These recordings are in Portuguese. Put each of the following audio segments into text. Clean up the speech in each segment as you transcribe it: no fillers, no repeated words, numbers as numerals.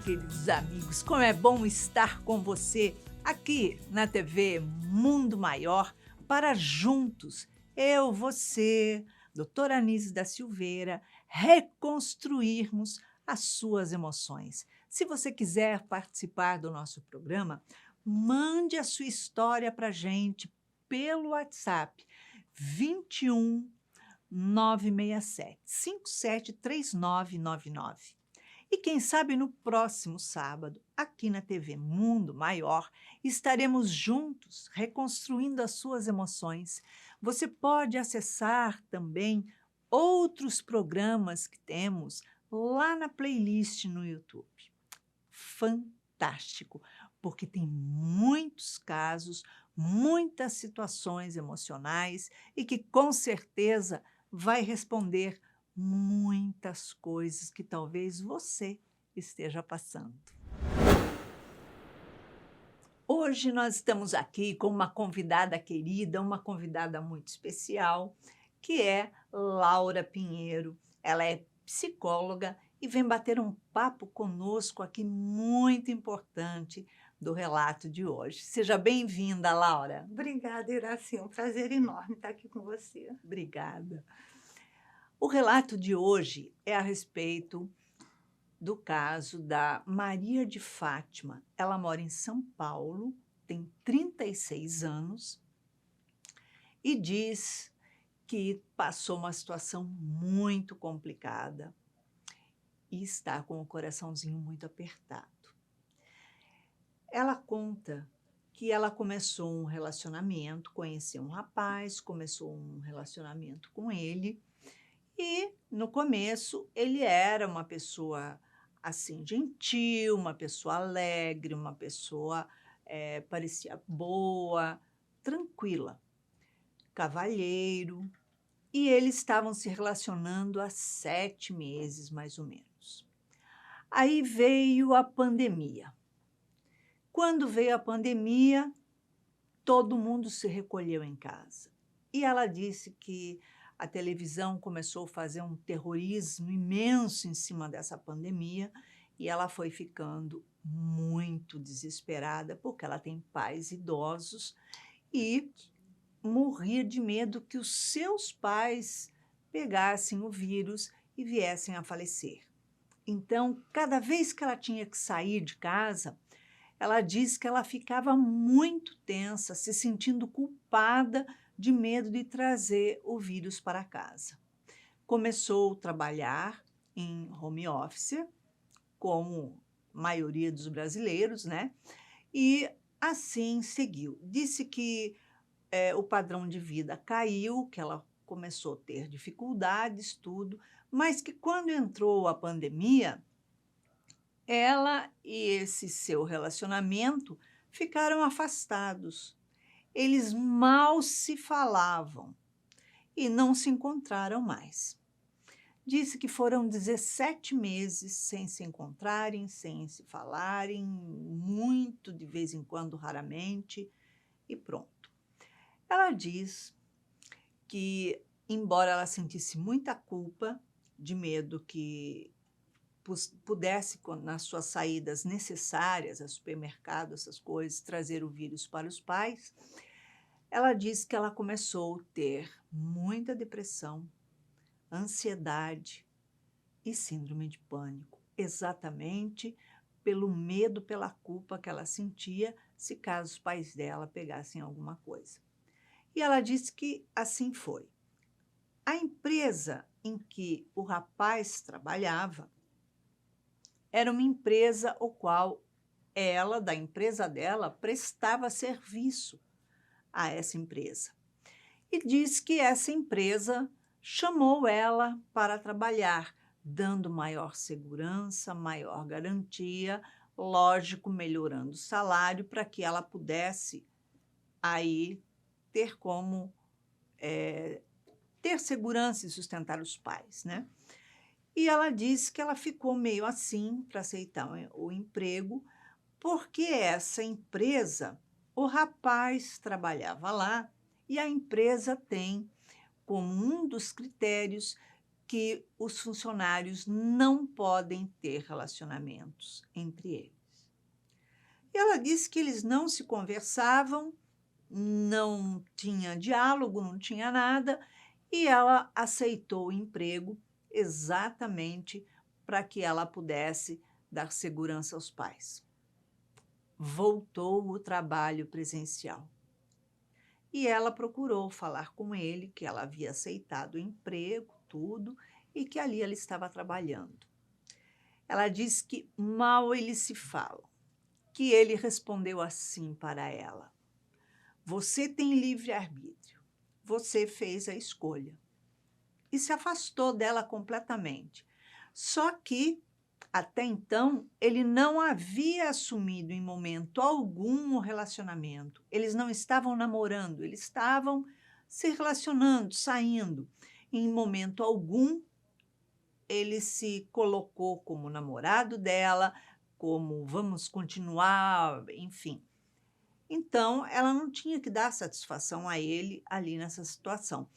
queridos amigos, como é bom estar com você aqui na TV Mundo Maior para juntos, eu, você, doutora Anísio da Silveira, reconstruirmos as suas emoções. Se você quiser participar do nosso programa, mande a sua história para a gente pelo WhatsApp 21 967 573999. E quem sabe no próximo sábado, aqui na TV Mundo Maior, estaremos juntos reconstruindo as suas emoções. Você pode acessar também outros programas que temos lá na playlist no YouTube. Fantástico, porque tem muitos casos, muitas situações emocionais e que com certeza vai responder muitas coisas que talvez você esteja passando. Hoje nós estamos aqui com uma convidada querida, uma convidada muito especial, que é Laura Pinheiro. Ela é psicóloga e vem bater um papo conosco aqui muito importante do relato de hoje. Seja bem-vinda, Laura. Obrigada, Iraci. É um prazer enorme estar aqui com você. Obrigada. O relato de hoje é a respeito do caso da Maria de Fátima. Ela mora em São Paulo, tem 36 anos e diz que passou uma situação muito complicada e está com o coraçãozinho muito apertado. Ela conta que ela começou um relacionamento, conheceu um rapaz, começou um relacionamento com ele e, no começo, ele era uma pessoa assim gentil, uma pessoa alegre, uma pessoa parecia boa, tranquila, cavalheiro, e eles estavam se relacionando há 7 meses, mais ou menos. Aí veio a pandemia. Quando veio a pandemia, todo mundo se recolheu em casa. E ela disse que a televisão começou a fazer um terrorismo imenso em cima dessa pandemia e ela foi ficando muito desesperada porque ela tem pais idosos e morria de medo que os seus pais pegassem o vírus e viessem a falecer. Então, cada vez que ela tinha que sair de casa, ela diz que ela ficava muito tensa, se sentindo culpada de medo de trazer o vírus para casa. Começou a trabalhar em home office, como a maioria dos brasileiros, né? E assim seguiu. Disse que o padrão de vida caiu, que ela começou a ter dificuldades, tudo, mas que quando entrou a pandemia, ela e esse seu relacionamento ficaram afastados. Eles mal se falavam e não se encontraram mais. Disse que foram 17 meses sem se encontrarem, sem se falarem, muito de vez em quando, raramente, e pronto. Ela diz que, embora ela sentisse muita culpa, de medo que pudesse, nas suas saídas necessárias, a supermercado, essas coisas, trazer o vírus para os pais, ela disse que ela começou a ter muita depressão, ansiedade e síndrome de pânico, exatamente pelo medo, pela culpa que ela sentia se caso os pais dela pegassem alguma coisa. E ela disse que assim foi. A empresa em que o rapaz trabalhava era uma empresa ao qual ela, da empresa dela, prestava serviço a essa empresa. E diz que essa empresa chamou ela para trabalhar, dando maior segurança, maior garantia, lógico, melhorando o salário para que ela pudesse aí ter como ter segurança e sustentar os pais, né? E ela disse que ela ficou meio assim para aceitar o emprego, porque essa empresa, o rapaz trabalhava lá e a empresa tem como um dos critérios que os funcionários não podem ter relacionamentos entre eles. E ela disse que eles não se conversavam, não tinha diálogo, não tinha nada, e ela aceitou o emprego exatamente para que ela pudesse dar segurança aos pais. Voltou o trabalho presencial. E ela procurou falar com ele que ela havia aceitado o emprego, tudo, e que ali ela estava trabalhando. Ela disse que mal eles se falam, que ele respondeu assim para ela: você tem livre-arbítrio, você fez a escolha. E se afastou dela completamente. Só que, até então, ele não havia assumido em momento algum o relacionamento. Eles não estavam namorando, eles estavam se relacionando, saindo. Em momento algum, ele se colocou como namorado dela, como vamos continuar, enfim. Então, ela não tinha que dar satisfação a ele ali nessa situação.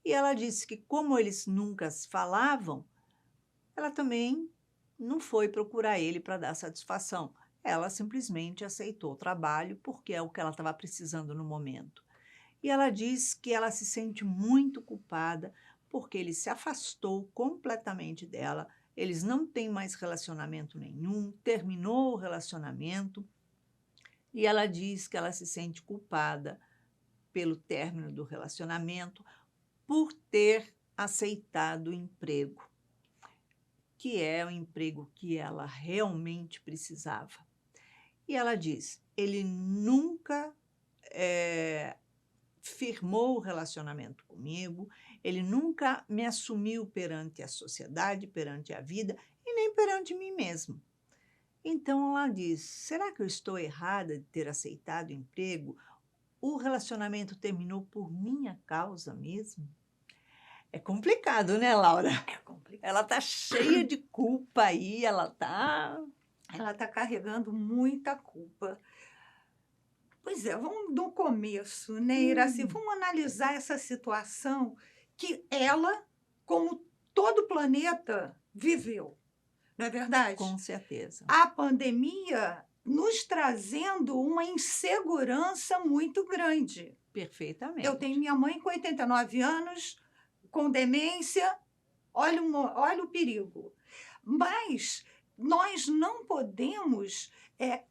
E ela disse que, como eles nunca se falavam, ela também não foi procurar ele para dar satisfação. Ela simplesmente aceitou o trabalho porque é o que ela estava precisando no momento. E ela diz que ela se sente muito culpada porque ele se afastou completamente dela, eles não têm mais relacionamento nenhum, terminou o relacionamento, e ela diz que ela se sente culpada pelo término do relacionamento por ter aceitado o emprego, que é o emprego que ela realmente precisava. E ela diz, ele nunca firmou o relacionamento comigo, ele nunca me assumiu perante a sociedade, perante a vida e nem perante mim mesmo. Então ela diz, será que eu estou errada de ter aceitado o emprego? O relacionamento terminou por minha causa mesmo? É complicado, né, Laura? É complicado. Ela está cheia de culpa aí, ela está carregando muita culpa. Pois é, vamos do começo, né, Iraci? Vamos analisar essa situação que ela, como todo o planeta, viveu, não é verdade? com certeza. A pandemia nos trazendo uma insegurança muito grande. Perfeitamente. Eu tenho minha mãe com 89 anos, com demência, olha o perigo. Mas nós não podemos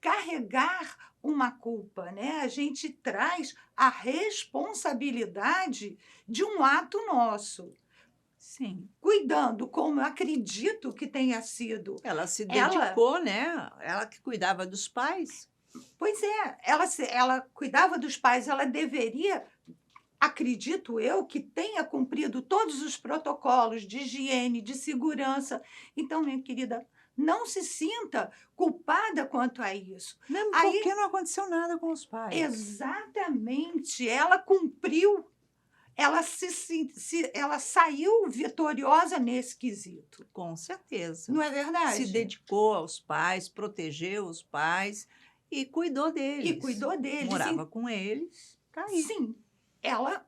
carregar uma culpa, né? A gente traz a responsabilidade de um ato nosso. Sim. Cuidando, como eu acredito que tenha sido. Ela se dedicou, né? Ela que cuidava dos pais. Pois é, ela cuidava dos pais, ela deveria, acredito eu, que tenha cumprido todos os protocolos de higiene, de segurança. Então, minha querida, não se sinta culpada quanto a isso. Mesmo porque não aconteceu nada com os pais. Exatamente, ela cumpriu, ela saiu vitoriosa nesse quesito. Com certeza. Não é verdade? Se dedicou aos pais, protegeu os pais e cuidou deles. Morava com eles. Tá aí. Sim, ela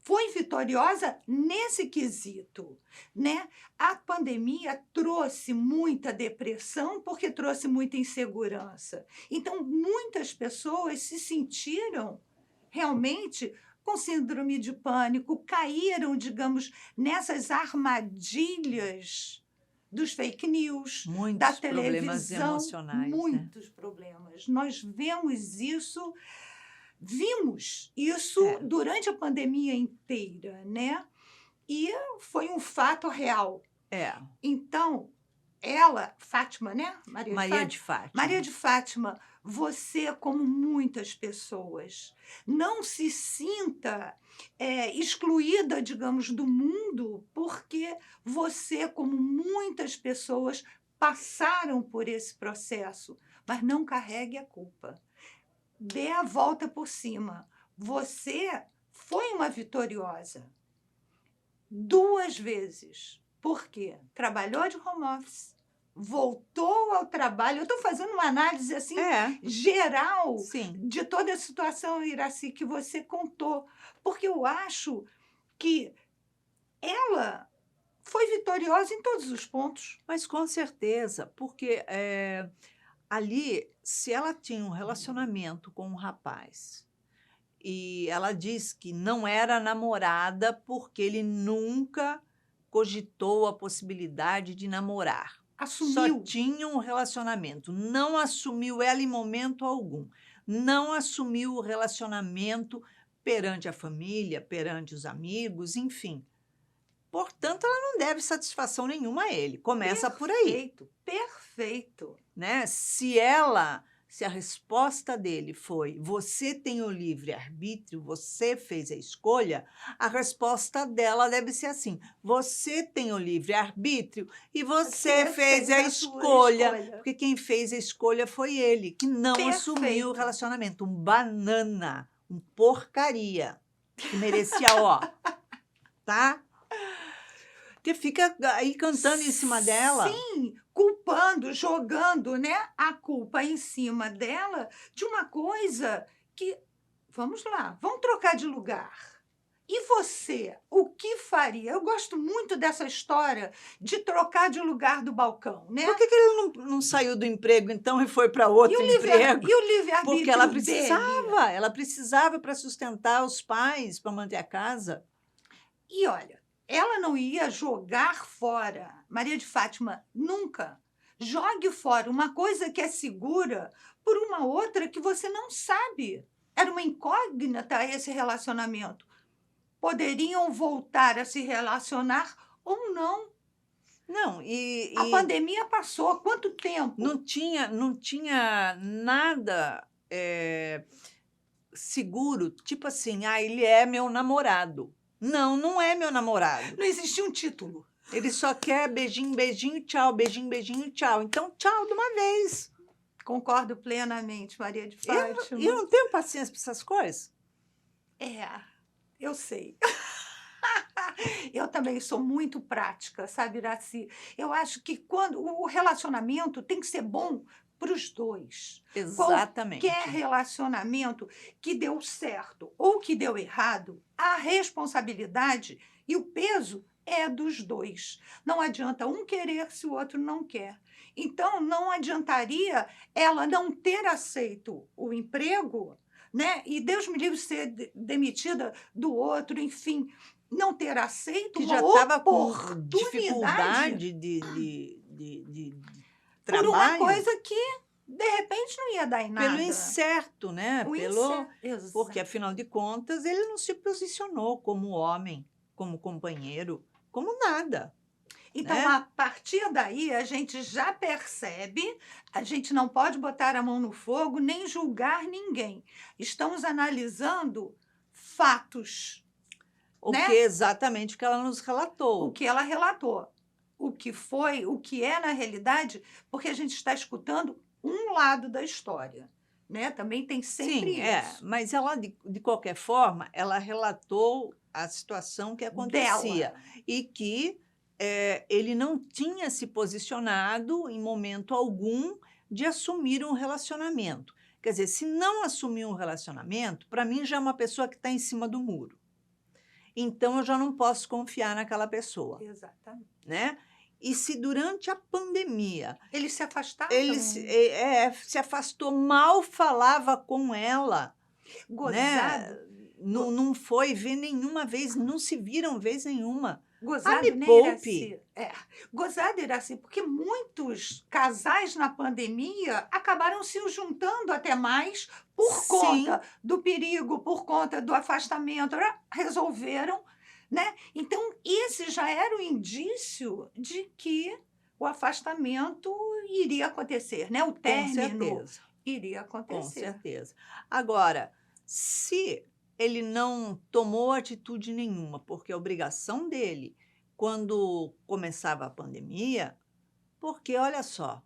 foi vitoriosa nesse quesito, né? A pandemia trouxe muita depressão porque trouxe muita insegurança. Então, muitas pessoas se sentiram realmente com síndrome de pânico, caíram, digamos, nessas armadilhas dos fake news, da televisão. Problemas emocionais. Muitos problemas. Nós vimos isso durante a pandemia inteira, né? E foi um fato real. Então, ela, Fátima, né? Maria de Fátima. Maria de Fátima, você, como muitas pessoas, não se sinta excluída, digamos, do mundo, porque você, como muitas pessoas, passaram por esse processo, mas não carregue a culpa. Dê a volta por cima. Você foi uma vitoriosa 2 vezes. Por quê? Trabalhou de home office, voltou ao trabalho. Eu estou fazendo uma análise assim geral de toda a situação, Iraci, que você contou. Porque eu acho que ela foi vitoriosa em todos os pontos. Mas com certeza, porque ali, se ela tinha um relacionamento com um rapaz e ela diz que não era namorada porque ele nunca cogitou a possibilidade de namorar. Só Assumiu. tinha um relacionamento, não assumiu ela em momento algum. Não assumiu o relacionamento perante a família, perante os amigos, enfim. Portanto, ela não deve satisfação nenhuma a ele. Começa por aí, Perfeito, perfeito. né? Se a resposta dele foi você tem o livre-arbítrio, você fez a escolha, a resposta dela deve ser assim: você tem o livre-arbítrio e você fez a sua escolha. Porque quem fez a escolha foi ele, que não assumiu o Perfeito. relacionamento. Um banana, um porcaria, que merecia, ó, tá? Porque fica aí cantando em cima dela. Sim, culpando, jogando, né, a culpa em cima dela de uma coisa que vamos lá, vamos trocar de lugar. E você, o que faria? Eu gosto muito dessa história de trocar de lugar do balcão, né? Por que ele não saiu do emprego, então, e foi para outro emprego? E o livre-arbítrio Porque ela dele? precisava para sustentar os pais, para manter a casa. E olha, ela não ia jogar fora. Maria de Fátima, nunca. Jogue fora uma coisa que é segura por uma outra que você não sabe. Era uma incógnita esse relacionamento. Poderiam voltar a se relacionar ou não. Não, A pandemia passou. Quanto tempo? não tinha nada seguro, tipo assim, ele é meu namorado. Não, não é meu namorado. Não existia um título. Ele só quer beijinho, beijinho, tchau, beijinho, beijinho, tchau. Então, tchau de uma vez. Concordo plenamente, Maria de Fátima. Eu não tenho paciência para essas coisas. Eu sei. Eu também sou muito prática, sabe, Iraci? Eu acho que quando o relacionamento tem que ser bom para os dois. Exatamente. Qualquer relacionamento que deu certo ou que deu errado, a responsabilidade e o peso é dos dois. Não adianta um querer se o outro não quer. Então, não adiantaria ela não ter aceito o emprego, né? E Deus me livre de ser demitida do outro, enfim, não ter aceito Que uma já estava com oportunidade dificuldade de por uma trabalho, coisa que, de repente, não ia dar em nada. pelo incerto, né? Exato. Porque, afinal de contas, ele não se posicionou como homem, como companheiro, como nada. Então, né? a partir daí, a gente já percebe, a gente não pode botar a mão no fogo nem julgar ninguém. Estamos analisando fatos, O né? que é exatamente o que ela nos relatou. O que ela relatou. O que foi, o que é na realidade, porque a gente está escutando um lado da história, né? Também tem sempre Sim, isso. mas ela, de qualquer forma, ela relatou a situação que acontecia Dela. e que ele não tinha se posicionado em momento algum de assumir um relacionamento. Quer dizer, se não assumir um relacionamento, para mim já é uma pessoa que está em cima do muro. Então, eu já não posso confiar naquela pessoa, Exatamente. né? E se durante a pandemia Eles se afastaram. ele se afastou, mal falava com ela, Gozado. né? Não foi ver nenhuma vez, não se viram vez nenhuma. Gozado, me né, poupe. Iraci? Gozado, Iraci, porque muitos casais na pandemia acabaram se juntando até mais por Sim. conta do perigo, por conta do afastamento. Resolveram, né? Então, esse já era o indício de que o afastamento iria acontecer, né? O Com término certeza, iria com acontecer. certeza. Agora, se ele não tomou atitude nenhuma, porque a obrigação dele, quando começava a pandemia, porque, olha só,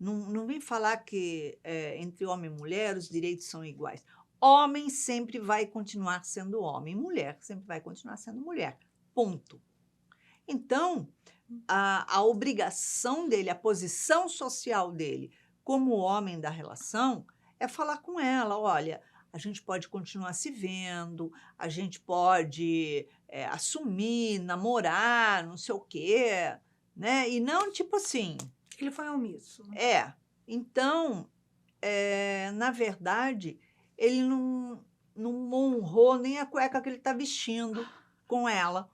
não vem falar que entre homem e mulher os direitos são iguais. Homem sempre vai continuar sendo homem, mulher sempre vai continuar sendo mulher. Ponto. Então, a obrigação dele, a posição social dele como homem da relação é falar com ela, olha, a gente pode continuar se vendo, a gente pode assumir, namorar, não sei o quê, né? E não tipo assim, Ele foi omisso. Então, na verdade, ele não honrou nem a cueca que ele está vestindo com ela,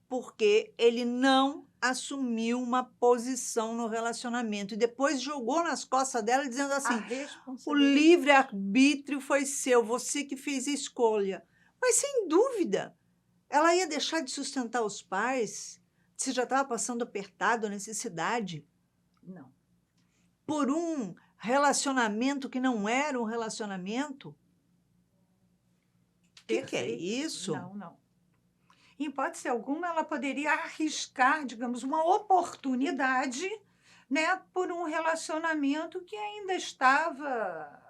porque ele não assumiu uma posição no relacionamento e depois jogou nas costas dela dizendo A assim: o responsabilidade. livre-arbítrio foi seu, você que fez a escolha. Mas sem dúvida, ela ia deixar de sustentar os pais se já estava passando apertado, necessidade, Não. por um relacionamento que não era um relacionamento. O que é Perfeito. isso? Não. Em hipótese alguma, ela poderia arriscar, digamos, uma oportunidade, né, por um relacionamento que ainda estava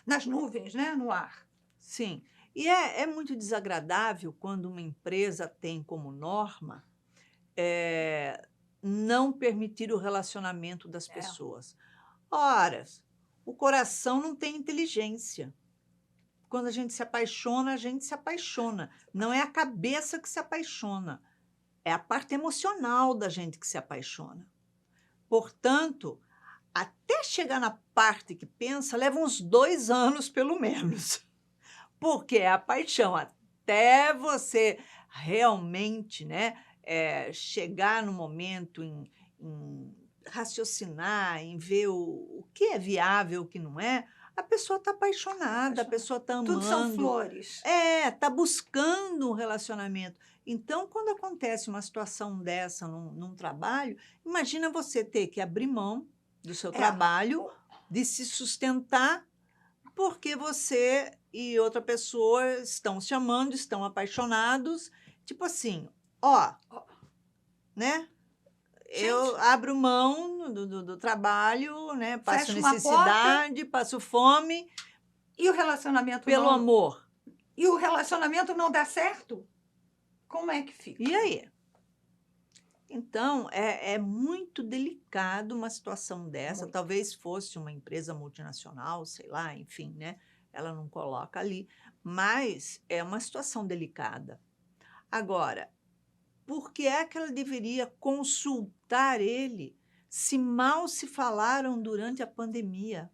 nas nuvens, né, no ar. Sim. E é muito desagradável quando uma empresa tem como norma não permitir o relacionamento das pessoas. Ora, o coração não tem inteligência. Quando a gente se apaixona. Não é a cabeça que se apaixona, é a parte emocional da gente que se apaixona. Portanto, até chegar na parte que pensa, leva uns 2 anos, pelo menos. Porque é a paixão, até você realmente, né, chegar no momento em raciocinar, em ver o que é viável, o que não é, a pessoa está apaixonada, a pessoa está amando. Tudo são flores. Está buscando um relacionamento. Então, quando acontece uma situação dessa num trabalho, imagina você ter que abrir mão do seu trabalho, de se sustentar, porque você e outra pessoa estão se amando, estão apaixonados. Tipo assim, né? Eu abro mão do trabalho, né? Passo Fecha uma necessidade, passo fome. E o relacionamento pelo amor. E o relacionamento não dá certo? Como é que fica? E aí? Então, é muito delicado uma situação dessa. Muito. Talvez fosse uma empresa multinacional, sei lá, enfim, né? Ela não coloca ali. Mas é uma situação delicada. Agora, por que é que ela deveria consultar ele se mal se falaram durante a pandemia?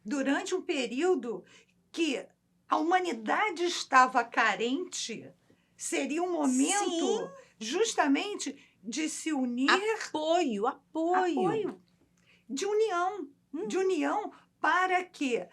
Durante um período que a humanidade estava carente, seria um momento justamente de se unir. Apoio. De união para que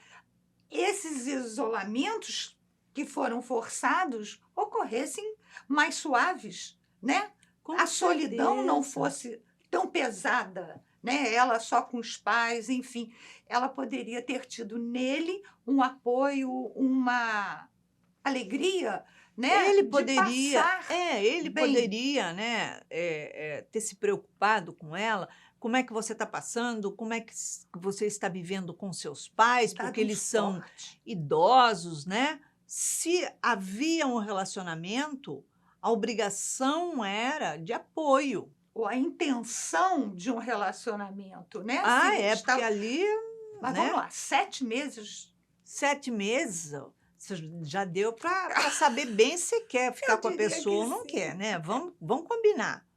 esses isolamentos que foram forçados ocorressem mais suaves, né? A solidão não fosse tão pesada, né? Ela só com os pais, enfim, ela poderia ter tido nele um apoio, uma alegria, né? Ele de poderia, passar ele bem. poderia, né, ter se preocupado com ela. Como é que você está passando? Como é que você está vivendo com seus pais? Dado Porque um eles são suporte. idosos, né? Se havia um relacionamento, a obrigação era de apoio. Ou a intenção de um relacionamento, né? Porque ali, Mas né, vamos lá, 7 meses. 7 meses, já deu para saber bem se quer ficar com a diria pessoa ou que não sim. quer, né? Vamos combinar.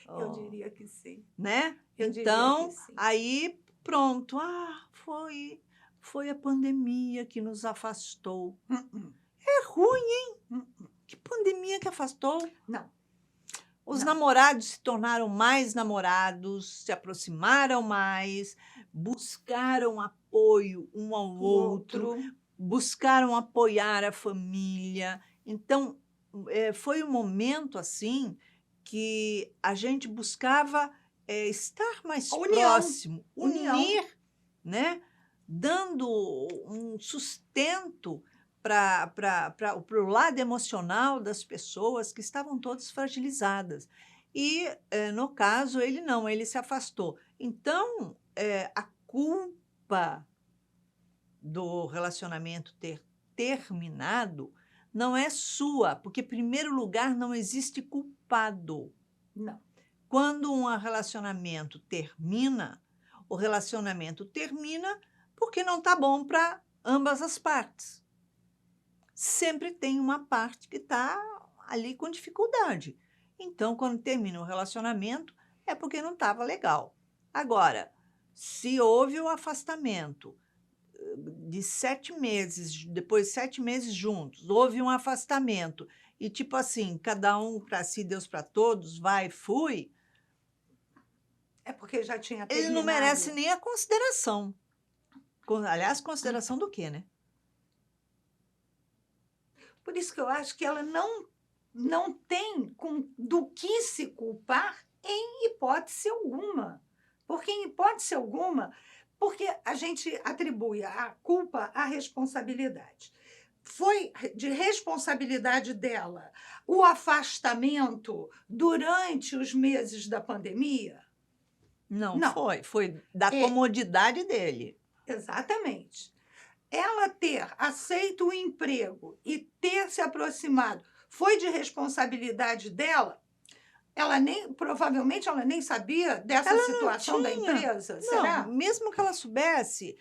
Eu diria que sim. Né? Eu diria Então, que sim. aí pronto. Foi a pandemia que nos afastou. É ruim, hein? Que pandemia que afastou? Não. Os Não. namorados se tornaram mais namorados, se aproximaram mais, buscaram apoio um ao outro, buscaram apoiar a família. Então, foi um momento assim que a gente buscava estar mais próximo, unir, né? Dando um sustento para o lado emocional das pessoas que estavam todas fragilizadas. E, no caso, ele se afastou. Então, a culpa do relacionamento ter terminado não é sua, porque, em primeiro lugar, não existe culpado. Não. Quando um relacionamento termina, o relacionamento termina porque não está bom para ambas as partes. Sempre tem uma parte que está ali com dificuldade. Então, quando termina o relacionamento, é porque não estava legal. Agora, se houve o afastamento de 7 meses, depois de 7 meses juntos, houve um afastamento, e tipo assim, cada um para si, Deus para todos, vai, fui, É porque já tinha ele não merece terminado. nem a consideração. Aliás, consideração do quê, né? Por isso que eu acho que ela não tem do que se culpar em hipótese alguma. Porque, em hipótese alguma, porque a gente atribui a culpa à responsabilidade. Foi de responsabilidade dela o afastamento durante os meses da pandemia? Não, Não. foi da É, comodidade dele. exatamente. Ela ter aceito o emprego e ter se aproximado foi de responsabilidade dela? Provavelmente ela nem sabia dessa Ela não situação da tinha. empresa, Não, será? mesmo que ela soubesse,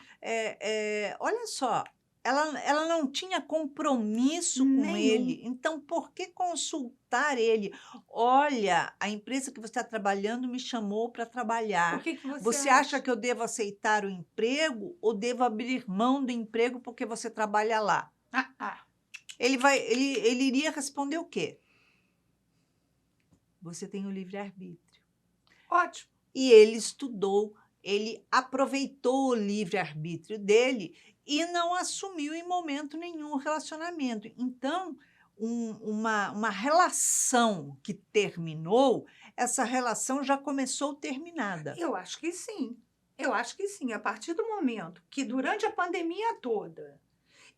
olha só, ela não tinha compromisso com Nenhum. ele, então por que consultar ele? Olha, a empresa que você está trabalhando me chamou para O trabalhar. que que você Você acha acha? que eu devo aceitar o emprego ou devo abrir mão do emprego porque você trabalha lá? Ah, ah, Ele iria responder o quê? Você tem o livre-arbítrio. ótimo. E ele estudou, ele aproveitou o livre-arbítrio dele e não assumiu em momento nenhum o relacionamento. Então, uma relação que terminou, essa relação já começou terminada. Eu acho que sim. Eu acho que sim. A partir do momento que, durante a pandemia toda,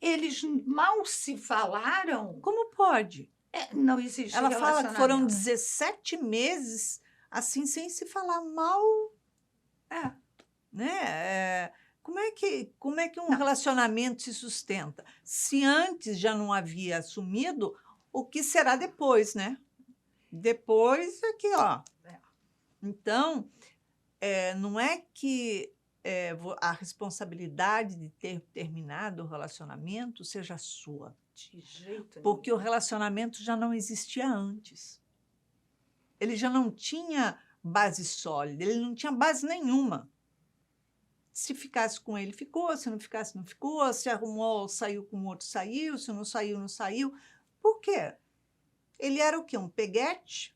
eles mal se falaram, Como pode? não existe Ela fala que foram relacionamento. 17 meses assim, sem se falar mal, É, né? Como é que um não. relacionamento se sustenta? Se antes já não havia assumido, o que será depois, né? Depois é que, ó. É, Então, não é que a responsabilidade de ter terminado o relacionamento seja sua, de jeito porque o nenhum. relacionamento já não existia antes. Ele já não tinha base sólida, ele não tinha base nenhuma. Se ficasse com ele, ficou. Se não ficasse, não ficou. Se arrumou, saiu com o outro, saiu. Se não saiu, não saiu. Por quê? Ele era o quê? Um peguete?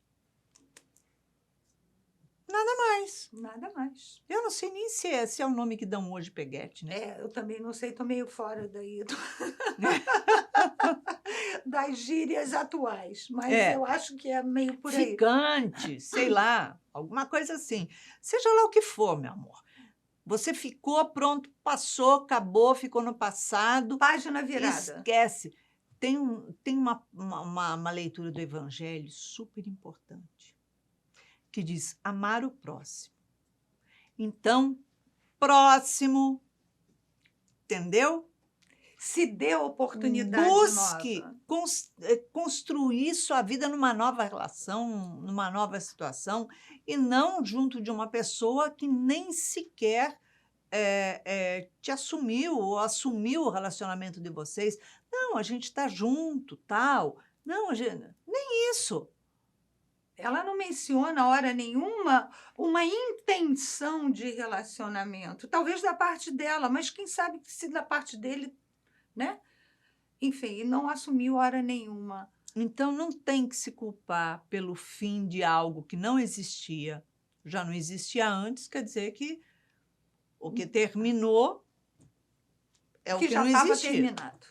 Nada mais. Nada mais. Eu não sei nem se é o nome que dão hoje, peguete, né? Eu também não sei, estou meio fora daí das gírias atuais, mas É, eu acho que é meio por aí. ficante, sei lá, alguma coisa assim. Seja lá o que for, meu amor. Você ficou, pronto, passou, acabou, ficou no passado. Página virada. Esquece. Tem uma leitura do Evangelho super importante, que diz amar o próximo. Então, próximo, entendeu? Se dê oportunidade Busque nova. construir sua vida numa nova relação, numa nova situação, e não junto de uma pessoa que nem sequer te assumiu ou assumiu o relacionamento de vocês. Não, a gente está junto, tal. Não, nem isso. Ela não menciona hora nenhuma uma intenção de relacionamento. Talvez da parte dela, mas quem sabe se da parte dele, né? Enfim, não assumiu hora nenhuma. Então, não tem que se culpar pelo fim de algo que não existia. Já não existia antes, quer dizer que o que terminou é o Que que já não estava existia. terminado.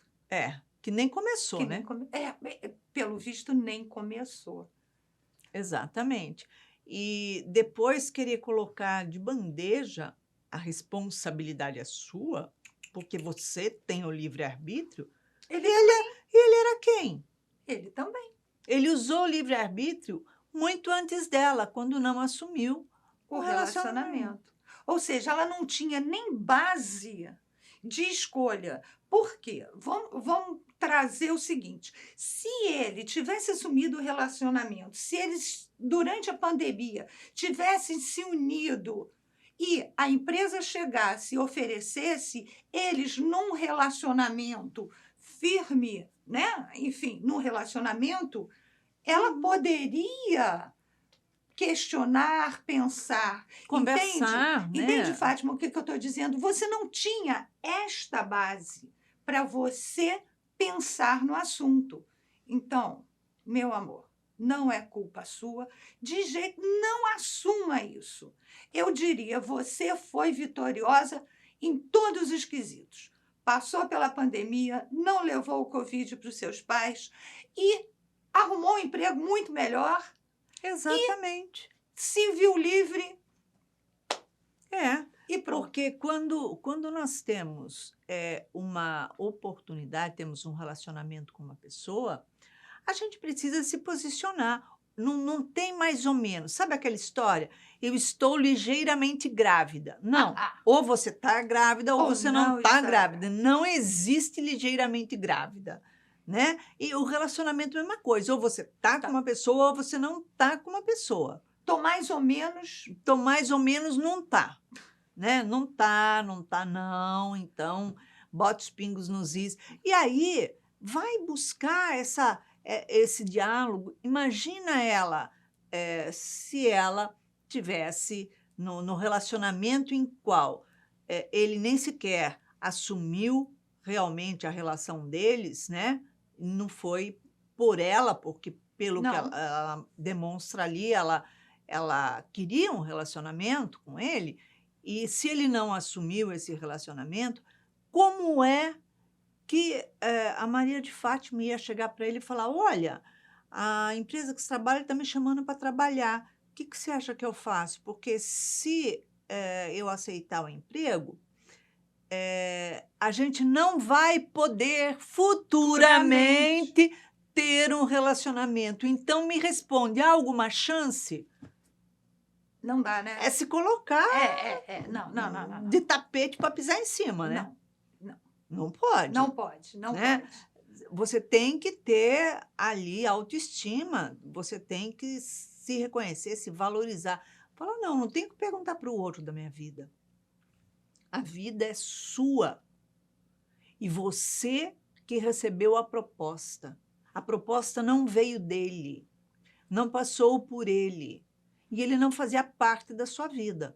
Que nem começou, Que né? pelo visto, nem começou. Exatamente. E depois querer colocar de bandeja a responsabilidade é sua, porque você tem o livre-arbítrio, Ele ele era quem? Ele também. Ele usou o livre-arbítrio muito antes dela, quando não assumiu O o relacionamento. relacionamento. Ou seja, ela não tinha nem base de escolha. Por quê? Vamos trazer o seguinte: se ele tivesse assumido o relacionamento, se eles, durante a pandemia, tivessem se unido e a empresa chegasse e oferecesse, eles num relacionamento firme, né? Enfim, num relacionamento, ela poderia questionar, pensar, entende? Conversar, Entende, né? Fátima, o que eu estou dizendo? Você não tinha esta base para você pensar no assunto. Então, meu amor, não é culpa sua, de jeito, não assuma isso. Eu diria, você foi vitoriosa em todos os quesitos. Passou pela pandemia, não levou o Covid para os seus pais e arrumou um emprego muito melhor, Exatamente. se viu livre É, e pronto. porque quando nós temos uma oportunidade, temos um relacionamento com uma pessoa, a gente precisa se posicionar. Não tem mais ou menos. Sabe aquela história? Eu estou ligeiramente grávida. Não. Ou você está grávida ou Ou você não não está está grávida. Não existe ligeiramente grávida. Né? E o relacionamento é a mesma coisa. Ou você está com Tá. uma pessoa ou você não está com uma pessoa. Tô mais ou menos. Então, mais ou menos, não tá, né? Não tá, não tá, não. Então, bota os pingos nos is. E aí, vai buscar esse diálogo. Imagina ela, se ela tivesse no relacionamento em qual ele nem sequer assumiu realmente a relação deles, né? Não foi por ela, porque pelo que Não. ela demonstra ali, ela queria um relacionamento com ele, e se ele não assumiu esse relacionamento, como é que a Maria de Fátima ia chegar para ele e falar: olha, a empresa que você trabalha está me chamando para trabalhar, o que, que você acha que eu faço? Porque se eu aceitar o emprego, a gente não vai poder futuramente ter um relacionamento. Então, me responde, há alguma chance? Não dá, né? É se colocar Não, não, não, não, não. de tapete para pisar em cima, né? Não, não. Não pode, Não pode, não né? pode. Você tem que ter ali autoestima, você tem que se reconhecer, se valorizar. Fala, não tenho que perguntar para o outro da minha vida. A vida é sua. E você que recebeu a proposta. A proposta não veio dele, não passou por ele. E ele não fazia parte da sua vida.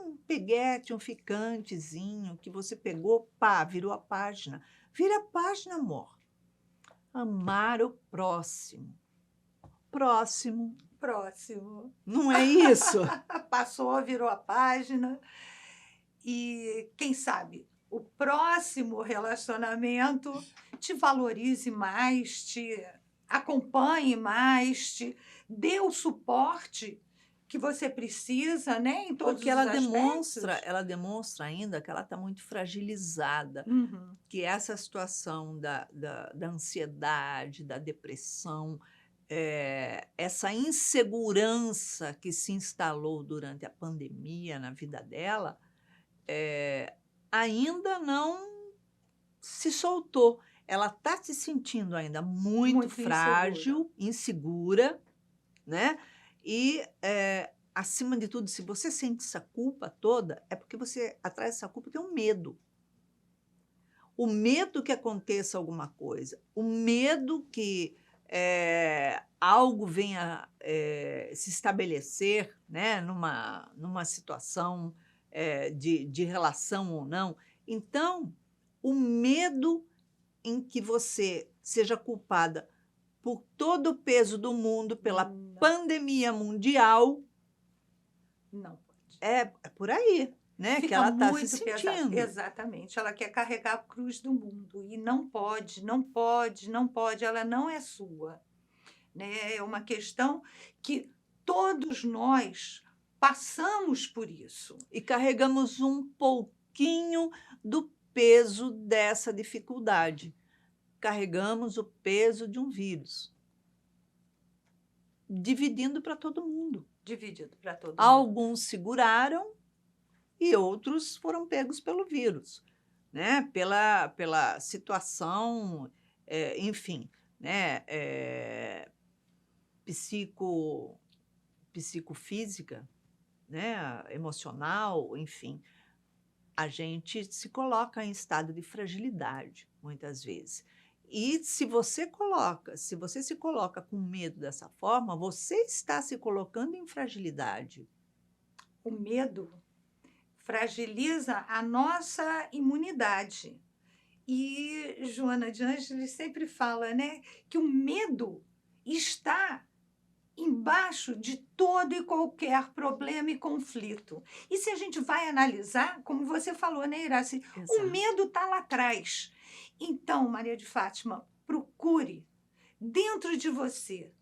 Um peguete, um ficantezinho que você pegou, pá, virou a página. Vira a página, amor. Amar o próximo. Próximo. Próximo. Não é isso? Passou, virou a página. E quem sabe o próximo relacionamento te valorize mais, te acompanhe mais, te dê o suporte que você precisa, né, em todos Porque os ela aspectos. demonstra ainda que ela está muito fragilizada, Uhum. que essa situação da ansiedade, da depressão, essa insegurança que se instalou durante a pandemia na vida dela, ainda não se soltou. Ela está se sentindo ainda muito Muito frágil, insegura, né? E, acima de tudo, se você sente essa culpa toda, é porque você, atrás dessa culpa, tem um medo. O medo que aconteça alguma coisa, o medo que algo venha se estabelecer, né, numa situação de relação ou não. Então, o medo em que você seja culpada por todo o peso do mundo, pela pandemia mundial, Não pode. é por aí, né, que Fica ela está se muito pesado. sentindo. Exatamente. Ela quer carregar a cruz do mundo e não pode, não pode, não pode. Ela não é sua, né? É uma questão que todos nós passamos por isso. E carregamos um pouquinho do peso dessa dificuldade. Carregamos o peso de um vírus, dividindo para todo mundo. Dividido para todo mundo. Alguns seguraram e outros foram pegos pelo vírus, né? Pela situação, enfim, né? Psicofísica, né, emocional, enfim, a gente se coloca em estado de fragilidade, muitas vezes. E se você se coloca com medo dessa forma, você está se colocando em fragilidade. O medo fragiliza a nossa imunidade. E Joana de Ângeles sempre fala, né, que o medo está embaixo de todo e qualquer problema e conflito. E se a gente vai analisar, como você falou, né, Iraci, o Exato. medo está lá atrás. Então, Maria de Fátima, procure dentro de você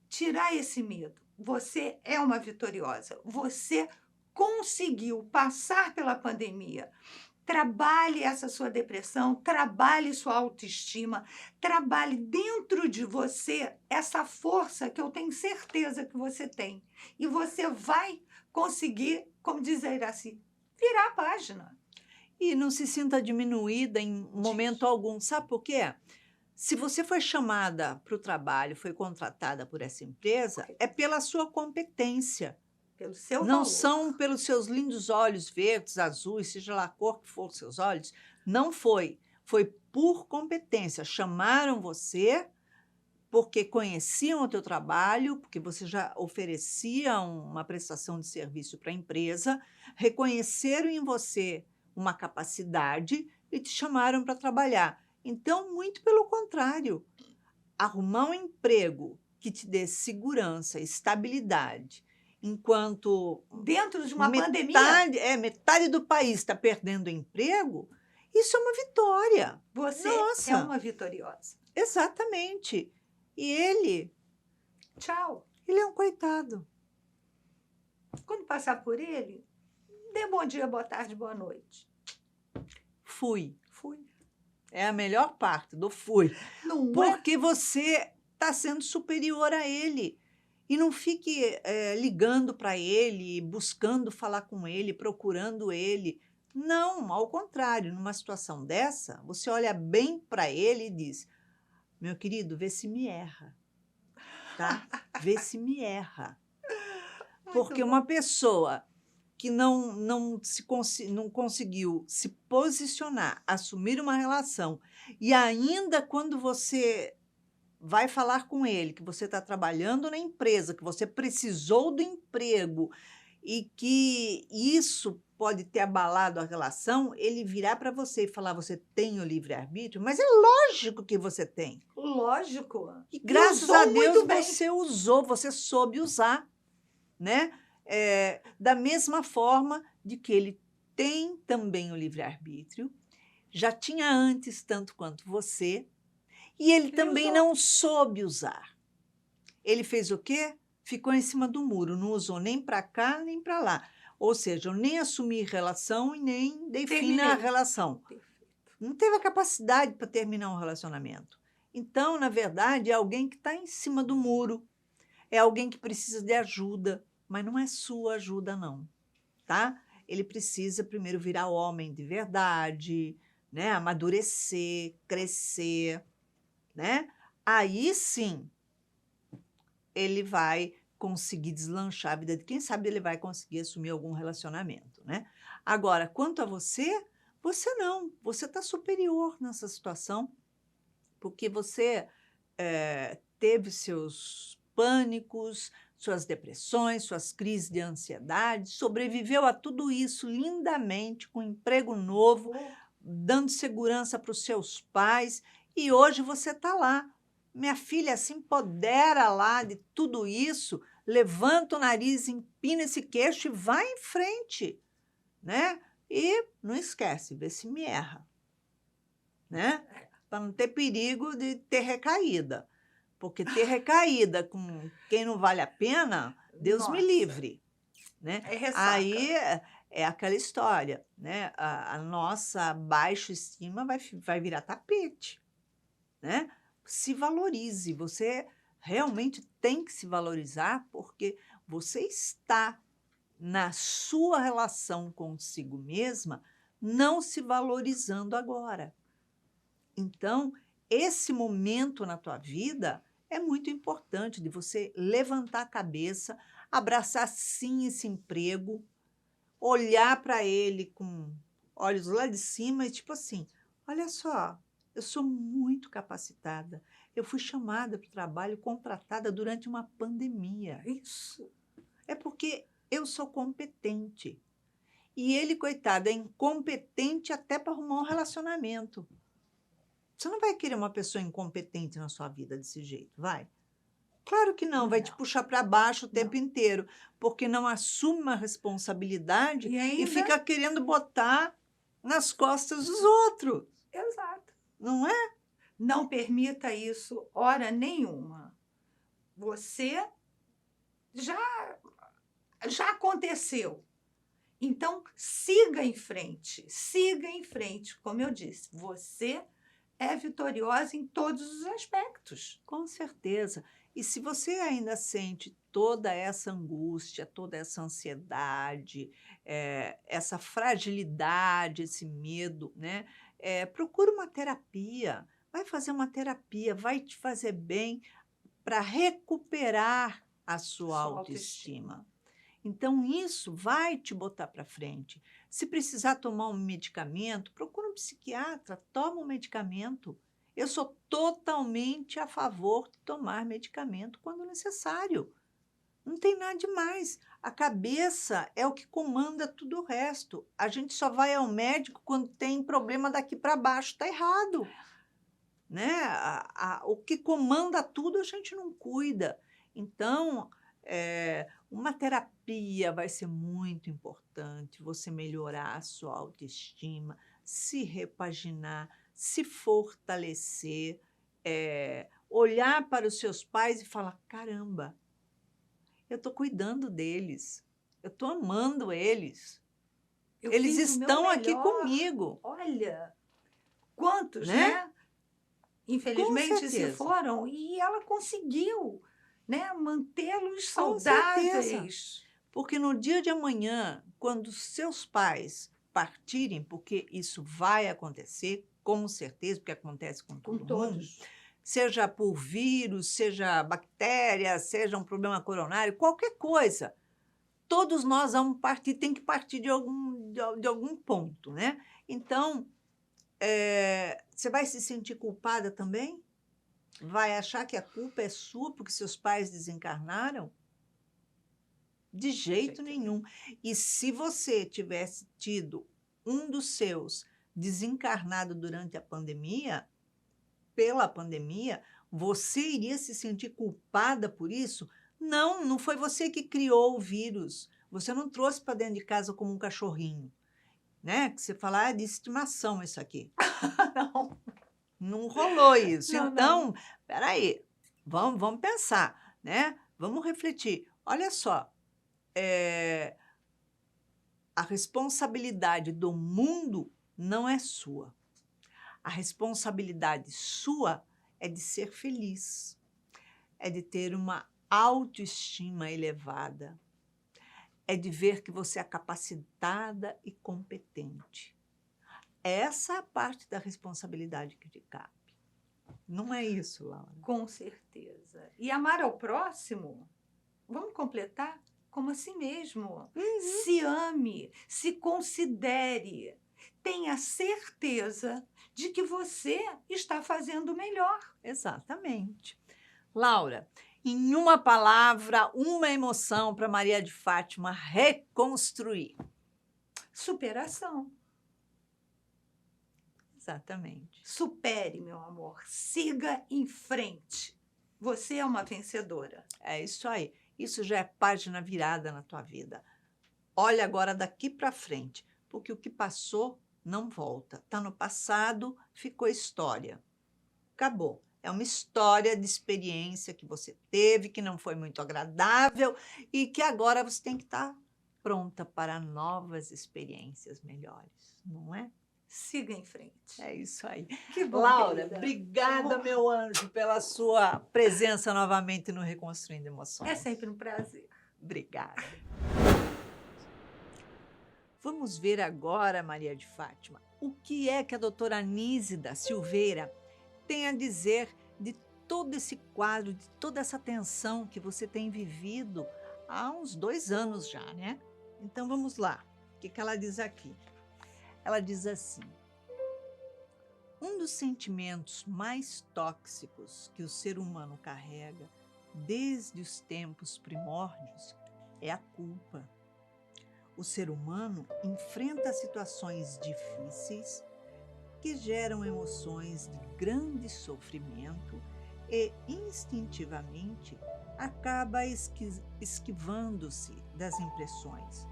tirar esse medo. Você é uma vitoriosa. Você conseguiu passar pela pandemia. Trabalhe essa sua depressão, trabalhe sua autoestima, trabalhe dentro de você essa força que eu tenho certeza que você tem. E você vai conseguir, como diz a Iraci, virar a página. E não se sinta diminuída em momento algum. Sabe por quê? Se você foi chamada para o trabalho, foi contratada por essa empresa, é pela sua competência. Pelo seu Não valor. são pelos seus lindos olhos verdes, azuis, seja lá a cor que for os seus olhos. Não foi. Foi por competência. Chamaram você porque conheciam o teu trabalho, porque você já oferecia uma prestação de serviço para a empresa, reconheceram em você uma capacidade e te chamaram para trabalhar. Então, muito pelo contrário, arrumar um emprego que te dê segurança, estabilidade, enquanto Dentro de uma pandemia, metade do país está perdendo emprego, isso é uma vitória. você é Nossa, uma vitoriosa. exatamente. E ele Tchau. é um coitado. Quando passar por ele, dê bom dia, boa tarde, boa noite. Fui. Fui. É a melhor parte do fui. Não é? Porque você está sendo superior a ele. E não fique ligando para ele, buscando falar com ele, procurando ele. Não, ao contrário, numa situação dessa, você olha bem para ele e diz: meu querido, vê se me erra, tá? Vê se me erra. Porque Muito uma bom. pessoa que não conseguiu se posicionar, assumir uma relação, e ainda quando você vai falar com ele que você está trabalhando na empresa, que você precisou do emprego e que isso pode ter abalado a relação, ele virar para você e falar: você tem o livre-arbítrio? Mas é lógico que você tem. Lógico. E graças usou a Deus muito bem. você usou, você soube usar, né? Da mesma forma de que ele tem também o livre-arbítrio, já tinha antes tanto quanto você, e ele também usou. não soube usar. Ele fez o quê? Ficou em cima do muro, não usou nem para cá nem para lá. Ou seja, eu nem assumi relação e nem dei fim na Terminei. relação. Não teve a capacidade para terminar um relacionamento. Então, na verdade, é alguém que está em cima do muro, é alguém que precisa de ajuda, mas não é sua ajuda, não, tá? Ele precisa primeiro virar homem de verdade, né? Amadurecer, crescer, né? Aí sim ele vai conseguir deslanchar a vida de quem sabe ele vai conseguir assumir algum relacionamento, né? Agora, quanto a você, você não, você está superior nessa situação, porque você teve seus pânicos, suas depressões, suas crises de ansiedade, sobreviveu a tudo isso lindamente, com um emprego novo, dando segurança para os seus pais, e hoje você está lá. Minha filha, se empodera lá de tudo isso, levanta o nariz, empina esse queixo e vai em frente, né? E não esquece, vê se me erra, né? Para não ter perigo de ter recaída. Porque ter recaída com quem não vale a pena, Deus me Nossa. livre, né? É ressaca. Aí é aquela história, né? A nossa baixa estima vai virar tapete, né? Se valorize, você realmente tem que se valorizar, porque você está na sua relação consigo mesma não se valorizando agora. Então, esse momento na tua vida é muito importante de você levantar a cabeça, abraçar sim esse emprego, olhar para ele com olhos lá de cima e tipo assim: olha só, eu sou muito capacitada. Eu fui chamada para o trabalho, contratada durante uma pandemia. Isso. É porque eu sou competente. E ele, coitado, é incompetente até para arrumar um relacionamento. Você não vai querer uma pessoa incompetente na sua vida desse jeito, vai? Claro que não, vai te Não, puxar para baixo o tempo não. inteiro, porque não assume uma responsabilidade E e ainda, fica querendo botar nas costas dos outros, exato. não é? Não permita isso hora nenhuma. Você já já aconteceu. Então, siga em frente. Como eu disse, você é vitoriosa em todos os aspectos. Com certeza. E se você ainda sente toda essa angústia, toda essa ansiedade, essa fragilidade, esse medo, né? Procura uma terapia. Vai fazer uma terapia, vai te fazer bem para recuperar a sua Sua autoestima. autoestima. Então, isso vai te botar para frente. Se precisar tomar um medicamento, procura um psiquiatra, toma um medicamento. Eu sou totalmente a favor de tomar medicamento quando necessário. Não tem nada demais. A cabeça é o que comanda tudo o resto. A gente só vai ao médico quando tem problema daqui para baixo, está errado. Né? O que comanda tudo a gente não cuida. Então, uma terapia vai ser muito importante, você melhorar a sua autoestima, se repaginar, se fortalecer, olhar para os seus pais e falar: caramba, eu estou cuidando deles, eu estou amando eles, Eu eles fiz o meu estão aqui melhor. comigo, Olha, quantos, né? né? Com Infelizmente se certeza, foram e ela conseguiu, né, mantê-los com certeza. saudáveis. Porque no dia de amanhã, quando seus pais partirem, porque isso vai acontecer, com certeza, porque acontece com Com todo mundo, todos. seja por vírus, seja bactéria, seja um problema coronário, qualquer coisa, todos nós vamos partir, tem que partir de algum ponto, né? Então, você vai se sentir culpada também? Vai achar que a culpa é sua porque seus pais desencarnaram? De jeito nenhum. E se você tivesse tido um dos seus desencarnado durante a pandemia, pela pandemia, você iria se sentir culpada por isso? Não, não foi você que criou o vírus. Você não trouxe para dentro de casa como um cachorrinho, né? Que você fala, de estimação isso aqui. Não, Não rolou isso. não, não. Então, peraí, vamos pensar, né? Vamos refletir. Olha só, a responsabilidade do mundo não é sua. A responsabilidade sua é de ser feliz, é de ter uma autoestima elevada, é de ver que você é capacitada e competente. Essa é a parte da responsabilidade que te cabe. Não é isso, Laura? Com certeza. E amar ao próximo, vamos completar como a si mesmo. Se ame, se considere. Tenha certeza de que você está fazendo o melhor. Exatamente. Laura, em uma palavra, uma emoção para Maria de Fátima reconstruir. Superação. Exatamente. Supere, meu amor. Siga em frente. Você é uma vencedora. É isso aí. Isso já é página virada na tua vida. Olha agora daqui para frente, porque o que passou não volta. Está no passado, ficou história. Acabou. É uma história de experiência que você teve, que não foi muito agradável e que agora você tem que estar pronta para novas experiências melhores, não é? Siga em frente. É isso aí. Que bom, Laura, querida. obrigada, Bom, meu anjo, pela sua presença novamente no Reconstruindo é Emoções. sempre um prazer. Obrigada. Vamos ver agora, Maria de Fátima, o que é que a doutora Anísida Silveira tem a dizer de todo esse quadro, de toda essa tensão que você tem vivido há uns 2 anos já, né? Então vamos lá. O que ela diz aqui? Ela diz assim: um dos sentimentos mais tóxicos que o ser humano carrega desde os tempos primórdios é a culpa. O ser humano enfrenta situações difíceis que geram emoções de grande sofrimento e, instintivamente, acaba esquivando-se das impressões,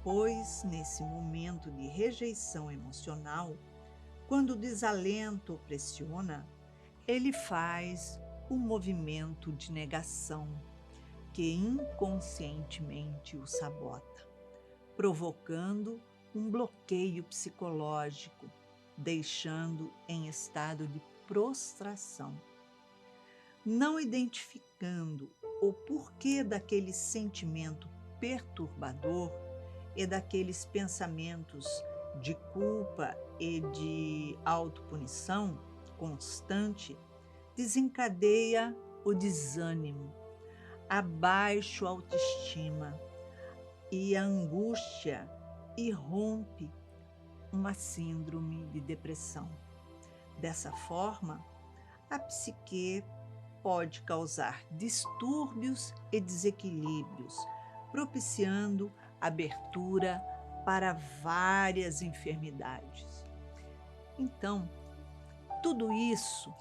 pois, nesse momento de rejeição emocional, quando o desalento o pressiona, ele faz um movimento de negação que inconscientemente o sabota, provocando um bloqueio psicológico, deixando em estado de prostração. Não identificando o porquê daquele sentimento perturbador e daqueles pensamentos de culpa e de autopunição constante, desencadeia o desânimo, a baixa autoestima e a angústia e rompe uma síndrome de depressão. Dessa forma, a psique pode causar distúrbios e desequilíbrios, propiciando abertura para várias enfermidades. Então, tudo isso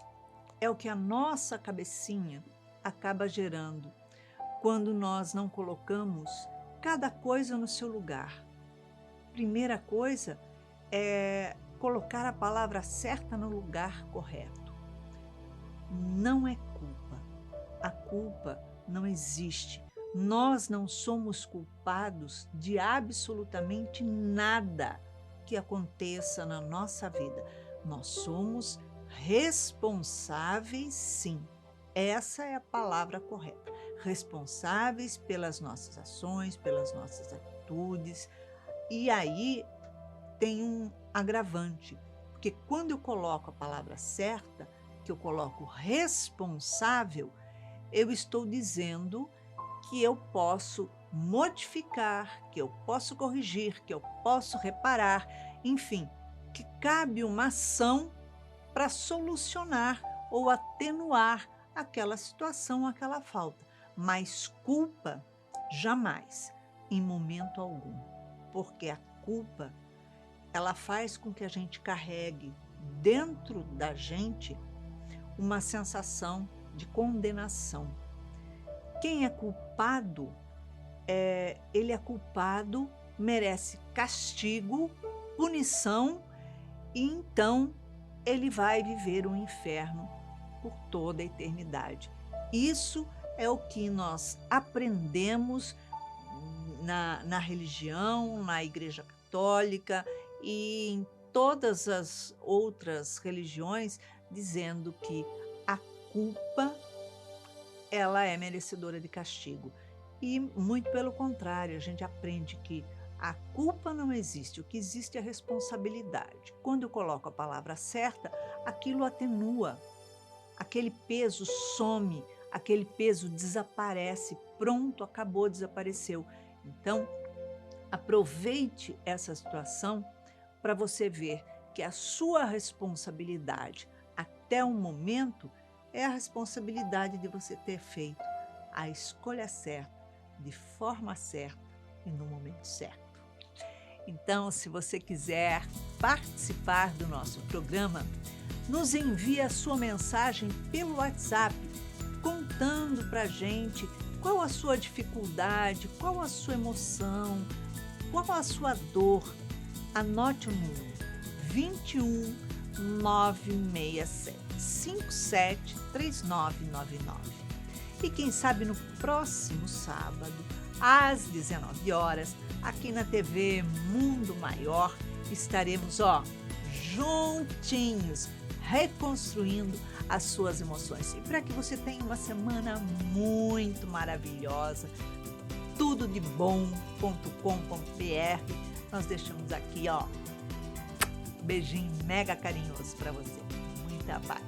é o que a nossa cabecinha acaba gerando quando nós não colocamos cada coisa no seu lugar. Primeira coisa é colocar a palavra certa no lugar correto. Não é culpa. A culpa não existe. Nós não somos culpados de absolutamente nada que aconteça na nossa vida. Nós somos responsáveis, sim. Essa é a palavra correta. Responsáveis pelas nossas ações, pelas nossas atitudes. E aí tem um agravante, porque quando eu coloco a palavra certa, que eu coloco responsável, eu estou dizendo que eu posso modificar, que eu posso corrigir, que eu posso reparar, enfim, que cabe uma ação para solucionar ou atenuar aquela situação, aquela falta. Mas culpa, jamais, em momento algum, porque a culpa, ela faz com que a gente carregue dentro da gente uma sensação de condenação. Quem é culpado, ele é culpado, merece castigo, punição, e então ele vai viver um inferno por toda a eternidade. Isso é o que nós aprendemos na religião, na Igreja Católica e em todas as outras religiões, dizendo que a culpa, ela é merecedora de castigo. E muito pelo contrário, a gente aprende que a culpa não existe, o que existe é a responsabilidade. Quando eu coloco a palavra certa, aquilo atenua, aquele peso some, aquele peso desaparece, pronto, acabou, desapareceu. Então, aproveite essa situação para você ver que a sua responsabilidade até o momento é a responsabilidade de você ter feito a escolha certa, de forma certa e no momento certo. Então, se você quiser participar do nosso programa, nos envie a sua mensagem pelo WhatsApp, contando para a gente qual a sua dificuldade, qual a sua emoção, qual a sua dor. Anote o número 21 967 57 3999. E quem sabe no próximo sábado, às 19 horas, aqui na TV Mundo Maior, estaremos, juntinhos, reconstruindo as suas emoções. E para que você tenha uma semana muito maravilhosa, tudo de bom.com.br, nós deixamos aqui, beijinho mega carinhoso para você. Muita paz.